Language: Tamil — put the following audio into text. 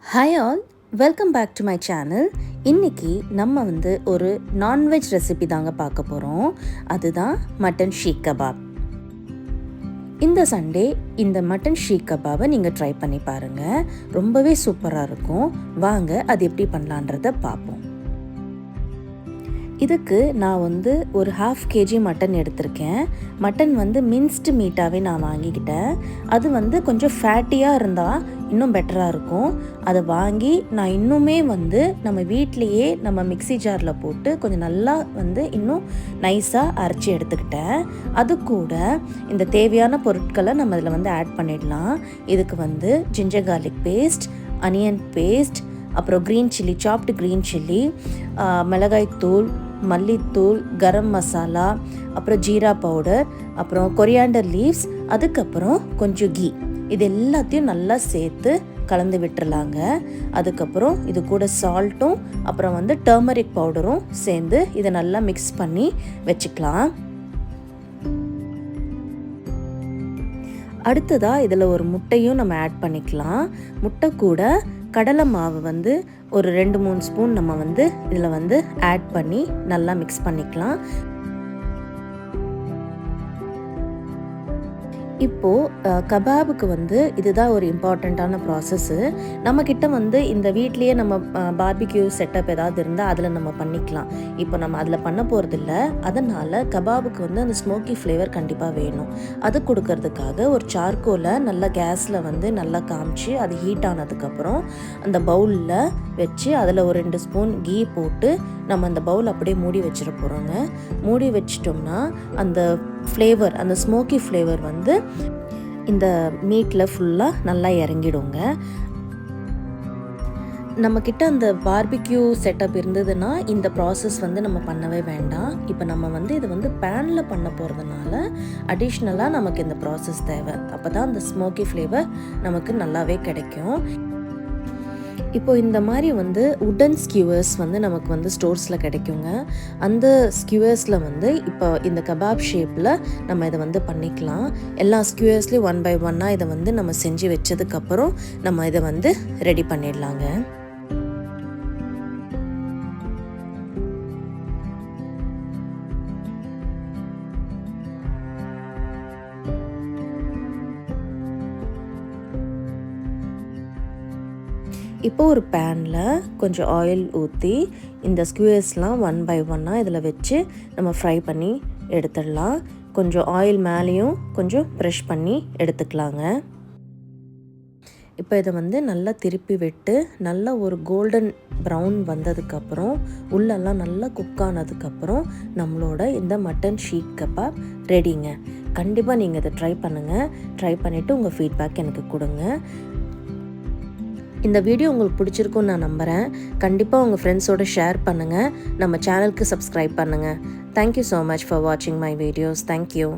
Hi all, welcome back to my channel. இன்றைக்கி நம்ம ஒரு நான்வெஜ் ரெசிபி தாங்க பார்க்க போகிறோம். அதுதான் மட்டன் ஷீக் கபாப். இந்த சண்டே இந்த மட்டன் ஷீக் கபாபை நீங்கள் ட்ரை பண்ணி பாருங்கள். ரொம்பவே சூப்பராக இருக்கும். வாங்க அது எப்படி பண்ணலான்றதை பார்ப்போம். இதுக்கு நான் ஒரு 1/2 kg மட்டன் எடுத்திருக்கேன். மட்டன் மின்ஸ்டு மீட்டாகவே நான் வாங்கிக்கிட்டேன். அது கொஞ்சம் ஃபேட்டியாக இருந்தால் இன்னும் பெட்டராக இருக்கும். அதை வாங்கி நான் இன்னுமே நம்ம வீட்லேயே நம்ம மிக்ஸி ஜாரில் போட்டு கொஞ்சம் நல்லா இன்னும் நைஸாக அரைச்சி எடுத்துக்கிட்டேன். அது கூட இந்த தேவையான பொருட்களை நம்ம இதில் ஆட் பண்ணிடலாம். இதுக்கு ginger garlic paste, onion paste, அப்புறம் green chilli, chopped green chilli, மிளகாய்த்தூள், மல்லித்தூள், கரம் மசாலா, அப்புறம் ஜீரா பவுடர், அப்புறம் கொரியாண்டர் லீவ்ஸ், அதுக்கப்புறம் கொஞ்சம் கீ. இது எல்லாத்தையும் நல்லா சேர்த்து கலந்து விட்டுறலாங்க. அதுக்கப்புறம் இது கூட சால்ட்டும் அப்புறம் டர்மரிக் பவுடரும் சேர்ந்து இதை நல்லா மிக்ஸ் பண்ணி வச்சுக்கலாம். அடுத்ததாக இதில் ஒரு முட்டையும் நம்ம ஆட் பண்ணிக்கலாம். முட்டை கூட கடலை மாவு ஒரு 2-3 ஸ்பூன் நம்ம இதில் ஆட் பண்ணி நல்லா மிக்ஸ் பண்ணிக்கலாம். இப்போது கபாபுக்கு இதுதான் ஒரு இம்பார்ட்டண்ட்டான ப்ராசஸ்ஸு. நம்மக்கிட்ட இந்த வீட்லேயே நம்ம பார்பிக்யூ செட்டப் ஏதாவது இருந்தால் அதில் நம்ம பண்ணிக்கலாம். இப்போ நம்ம அதில் பண்ண போகிறதில்ல. அதனால் கபாபுக்கு அந்த ஸ்மோக்கி ஃப்ளேவர் கண்டிப்பாக வேணும். அது கொடுக்கறதுக்காக ஒரு சார்கோலை நல்லா கேஸில் நல்லா காமிச்சு அது ஹீட் ஆனதுக்கப்புறம் அந்த பவுலில் வச்சு அதில் ஒரு 2 ஸ்பூன் கீ போட்டு நம்ம அந்த பவுல் அப்படியே மூடி வச்சிட போகிறோங்க. மூடி வச்சிட்டோம்னா அந்த ஃப்ளேவர், அந்த ஸ்மோக்கி ஃப்ளேவர் இந்த மீட்டில் ஃபுல்லாக நல்லா இறங்கிடுங்க. நம்மக்கிட்ட அந்த பார்பிக்யூ செட்டப் இருந்ததுன்னா இந்த ப்ராசஸ் நம்ம பண்ணவே வேண்டாம். இப்போ நம்ம இதை பேனில் பண்ண போகிறதுனால அடிஷ்னலாக நமக்கு இந்த ப்ராசஸ் தேவை. அப்போ தான் அந்த ஸ்மோக்கி ஃப்ளேவர் நமக்கு நல்லாவே கிடைக்கும். இப்போ இந்த மாதிரி உட்டன் ஸ்கியூவர்ஸ் நமக்கு ஸ்டோர்ஸில் கிடைக்குங்க. அந்த ஸ்கியூவர்ஸில் இப்போ இந்த கபாப் ஷேப்பில் நம்ம இதை பண்ணிக்கலாம். எல்லா ஸ்கியூவர்ஸ்லேயும் 1 by 1 இதை நம்ம செஞ்சு வச்சதுக்கப்புறம் நம்ம இதை ரெடி பண்ணிடலாங்க. இப்போ ஒரு பேனில் கொஞ்சம் ஆயில் ஊற்றி இந்த ஸ்குவர்ஸ்லாம் 1 by 1 இதில் வச்சு நம்ம ஃப்ரை பண்ணி எடுத்துடலாம். கொஞ்சம் ஆயில் மேலேயும் கொஞ்சம் ப்ரெஷ் பண்ணி எடுத்துக்கலாங்க. இப்போ இதை நல்லா திருப்பி விட்டு நல்லா ஒரு கோல்டன் ப்ரௌன் வந்ததுக்கப்புறம் உள்ளெல்லாம் நல்லா குக் ஆனதுக்கப்புறம் நம்மளோட இந்த மட்டன் ஷீக் கபாப் ரெடிங்க. கண்டிப்பாக நீங்கள் இதை ட்ரை பண்ணுங்கள். ட்ரை பண்ணிவிட்டு உங்கள் ஃபீட்பேக் எனக்கு கொடுங்க. இந்த வீடியோ உங்களுக்கு பிடிச்சிருக்குன்னு நான் நம்புகிறேன். கண்டிப்பாக உங்கள் ஃப்ரெண்ட்ஸோடு ஷேர் பண்ணுங்கள். நம்ம சேனலுக்கு சப்ஸ்கிரைப் பண்ணுங்கள். தேங்க்யூ ஸோ மச் ஃபார் வாட்சிங் மை வீடியோஸ். தேங்க்யூ.